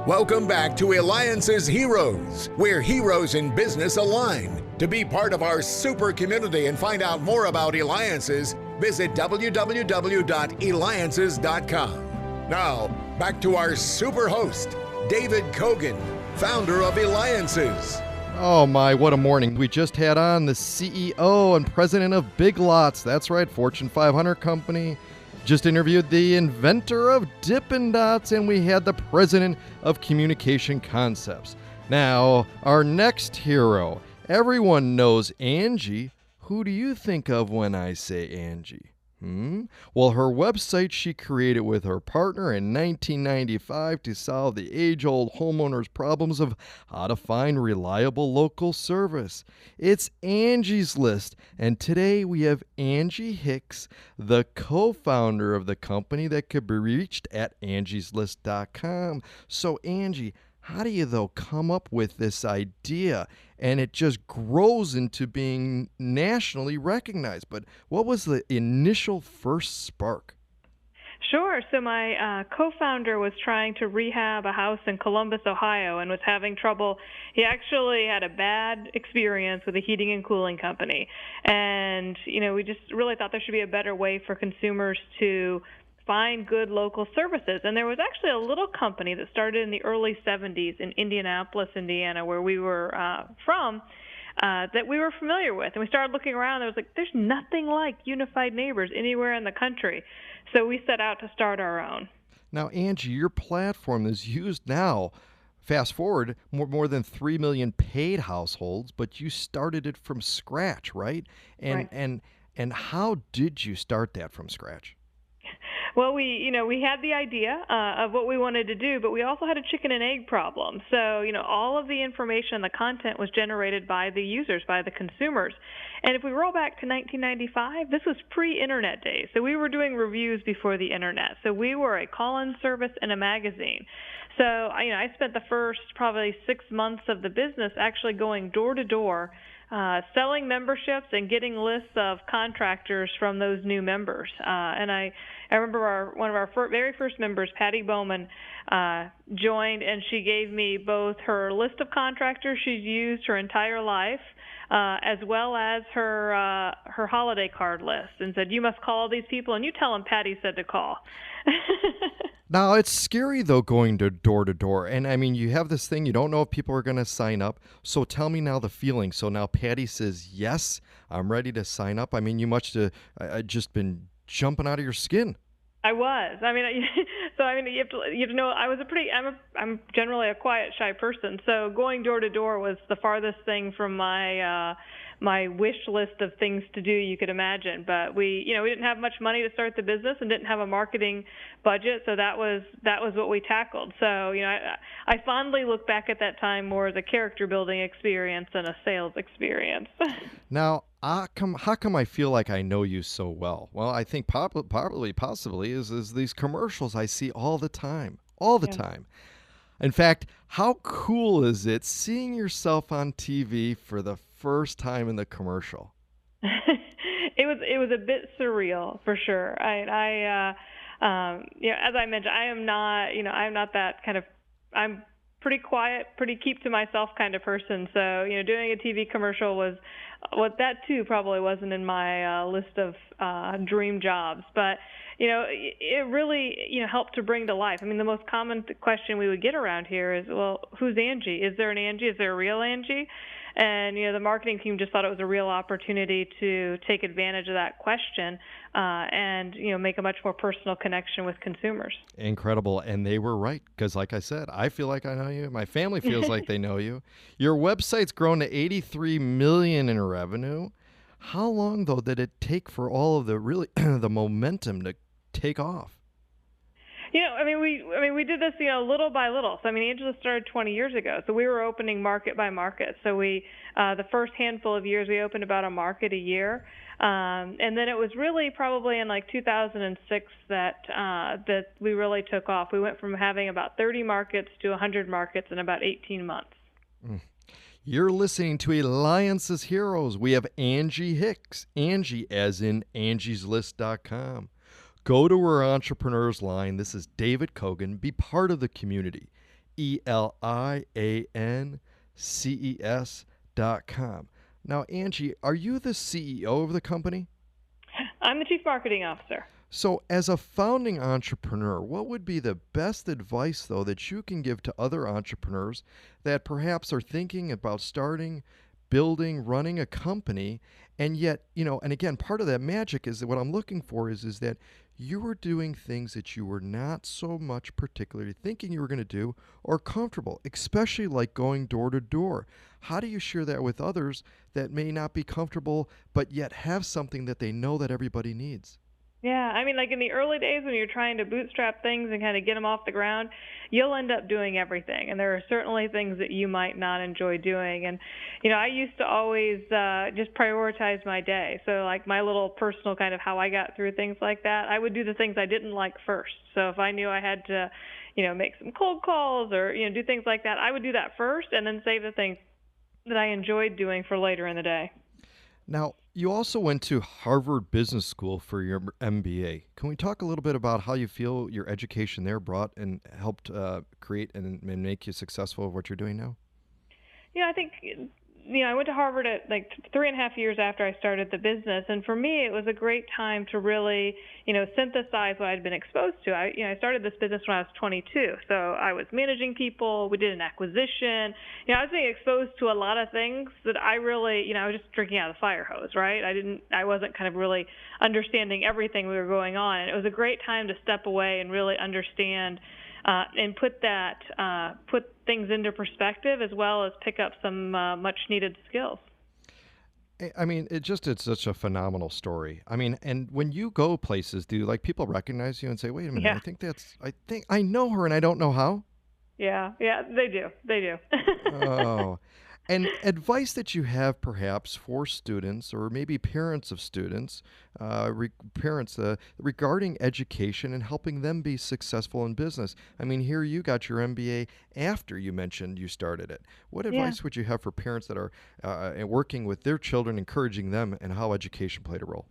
Welcome back to Eliances Heroes, where heroes in business align. To be part of our super community and find out more about Eliances, visit www.eliances.com. Now, back to our super host, David Cogan, founder of Eliances. Oh my, what a morning. We just had on the CEO and president of Big Lots. That's right, Fortune 500 company. Just interviewed the inventor of Dippin' Dots, and we had the president of Communication Concepts. Now, our next hero. Everyone knows Angie. Who do you think of when I say Angie? Well, her website she created with her partner in 1995 to solve the age-old homeowners' problems of how to find reliable local service. It's Angie's List, and today we have Angie Hicks, the co-founder of the company that could be reached at angieslist.com. So, Angie, how do you, though, come up with this idea? And it just grows into being nationally recognized. But what was the initial first spark? Sure. So my co-founder was trying to rehab a house in Columbus, Ohio, and was having trouble. He actually had a bad experience with a heating and cooling company. And, we just really thought there should be a better way for consumers to find good local services. And there was actually a little company that started in the early 70s in Indianapolis, Indiana, where we were from, that we were familiar with. And we started looking around, and it was like, there's nothing like Unified Neighbors anywhere in the country. So we set out to start our own. Now, Angie, your platform is used now, fast forward, more than 3 million paid households, but you started it from scratch, right? Right. And how did you start that from scratch? Well, we had the idea of what we wanted to do, but we also had a chicken and egg problem. So, all of the information, the content was generated by the users, by the consumers. And if we roll back to 1995, this was pre-internet days. So we were doing reviews before the internet. So we were a call-in service and a magazine. So, I spent the first probably 6 months of the business actually going door to door, selling memberships and getting lists of contractors from those new members. And I remember one of our very first members, Patty Bowman, joined, and she gave me both her list of contractors she's used her entire life, as well as her holiday card list, and said, you must call these people, and you tell them Patty said to call. Now, it's scary, though, going to door. And, I mean, you have this thing, you don't know if people are going to sign up. So tell me now the feeling. So now Patty says, yes, I'm ready to sign up. I mean, you must have just been jumping out of your skin. I was. You have to know, I'm generally a quiet, shy person. So going door to door was the farthest thing from my wish list of things to do you could imagine. But we didn't have much money to start the business and didn't have a marketing budget, so that was what we tackled. So I fondly look back at that time more as a character building experience than a sales experience. Now, how come I feel like I know you so well? Well, I think possibly is these commercials I see all the time. In fact, how cool is it seeing yourself on TV for the first time in the commercial? It was a bit surreal for sure. As I mentioned, I'm not that kind of. I'm pretty quiet, pretty keep to myself kind of person. So doing a TV commercial was that too probably wasn't in my list of dream jobs, but. It really, helped to bring to life. I mean, the most common question we would get around here is, well, who's Angie? Is there an Angie? Is there a real Angie? And, the marketing team just thought it was a real opportunity to take advantage of that question and, make a much more personal connection with consumers. Incredible. And they were right, because like I said, I feel like I know you. My family feels like they know you. Your website's grown to $83 million in revenue. How long, though, did it take for all of the really the momentum to take off? We did this, little by little. So, Angela started 20 years ago. So we were opening market by market. So we, the first handful of years, we opened about a market a year. And then it was really probably in 2006 that we really took off. We went from having about 30 markets to 100 markets in about 18 months. You're listening to Eliances Heroes. We have Angie Hicks. Angie as in angieslist.com. Go to her entrepreneur's line. This is David Cogan. Be part of the community. ELIANCES.com. Now, Angie, are you the CEO of the company? I'm the Chief Marketing Officer. So as a founding entrepreneur, what would be the best advice, though, that you can give to other entrepreneurs that perhaps are thinking about starting, building, running a company, and yet, and again, part of that magic is that what I'm looking for is that you were doing things that you were not so much particularly thinking you were going to do or comfortable, especially like going door to door. How do you share that with others that may not be comfortable, but yet have something that they know that everybody needs? Yeah, I mean, like in the early days when you're trying to bootstrap things and kind of get them off the ground, you'll end up doing everything. And there are certainly things that you might not enjoy doing. And, I used to always just prioritize my day. So like my little personal kind of how I got through things like that, I would do the things I didn't like first. So if I knew I had to, make some cold calls or, do things like that, I would do that first and then save the things that I enjoyed doing for later in the day. Now, you also went to Harvard Business School for your MBA. Can we talk a little bit about how you feel your education there brought and helped create and make you successful at what you're doing now? I think, I went to Harvard at like 3.5 years after I started the business. And for me, it was a great time to really, synthesize what I'd been exposed to. I started this business when I was 22. So I was managing people. We did an acquisition. I was being exposed to a lot of things that I really, I was just drinking out of the fire hose, right? I wasn't kind of really understanding everything we were going on. And it was a great time to step away and really understand and put things into perspective, as well as pick up some much needed skills. I mean, it's such a phenomenal story. I mean, and when you go places, do like people recognize you and say, "Wait a minute, Yeah. I think I know her, and I don't know how"? Yeah, they do. Oh. And advice that you have perhaps for students or maybe parents of students, regarding education and helping them be successful in business. I mean, here you got your MBA after you mentioned you started it. What advice would you have for parents that are working with their children, encouraging them, and how education played a role?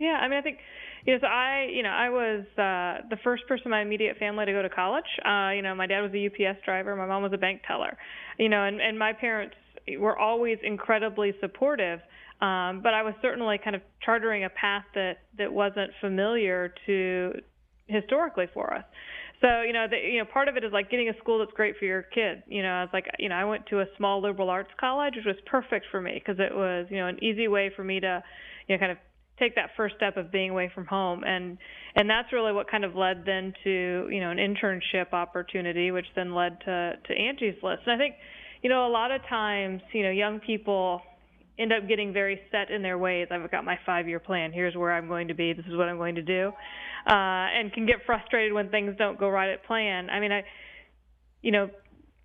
Yeah, I mean, I think, so I was the first person in my immediate family to go to college. My dad was a UPS driver. My mom was a bank teller. And my parents were always incredibly supportive, but I was certainly kind of chartering a path that wasn't familiar to historically for us. So, part of it is like getting a school that's great for your kid. It's like, I went to a small liberal arts college, which was perfect for me because it was, an easy way for me to, kind of take that first step of being away from home. And that's really what kind of led then to, an internship opportunity, which then led to Angie's List. And I think, a lot of times, young people end up getting very set in their ways. I've got my 5-year plan. Here's where I'm going to be. This is what I'm going to do. And can get frustrated when things don't go right at plan. I mean,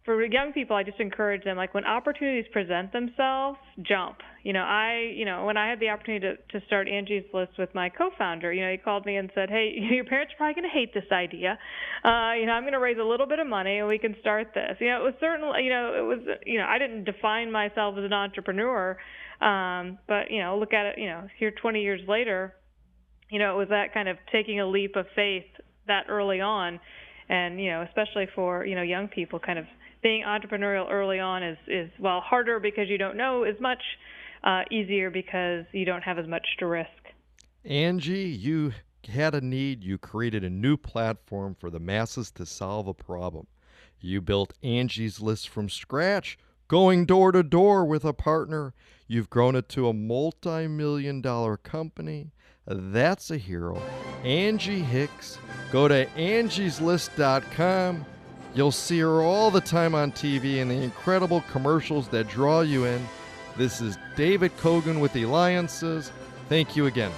for young people, I just encourage them, like when opportunities present themselves, jump. When I had the opportunity to start Angie's List with my co-founder, he called me and said, "Hey, your parents are probably going to hate this idea. I'm going to raise a little bit of money and we can start this." It was certainly, I didn't define myself as an entrepreneur, but, look at it, here 20 years later, it was that kind of taking a leap of faith that early on. And, especially for, young people, kind of being entrepreneurial early on is harder because you don't know as much, easier because you don't have as much to risk. Angie, you had a need. You created a new platform for the masses to solve a problem. You built Angie's List from scratch, going door to door with a partner. You've grown it to a multi-million-dollar company. That's a hero. Angie Hicks. Go to angieslist.com. You'll see her all the time on TV and the incredible commercials that draw you in. This is David Cogan with Eliances. Thank you again.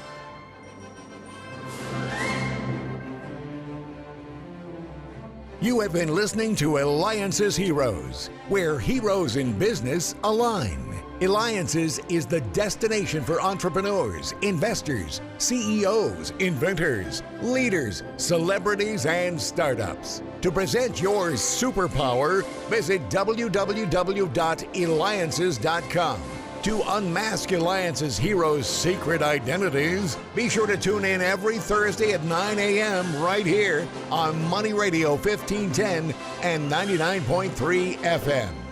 You have been listening to Eliances Heroes, where heroes in business align. Eliances is the destination for entrepreneurs, investors, CEOs, inventors, leaders, celebrities, and startups. To present your superpower, visit www.eliances.com. to unmask Eliances heroes' secret identities. Be sure to tune in every Thursday at 9 a.m. right here on Money Radio 1510 and 99.3 FM.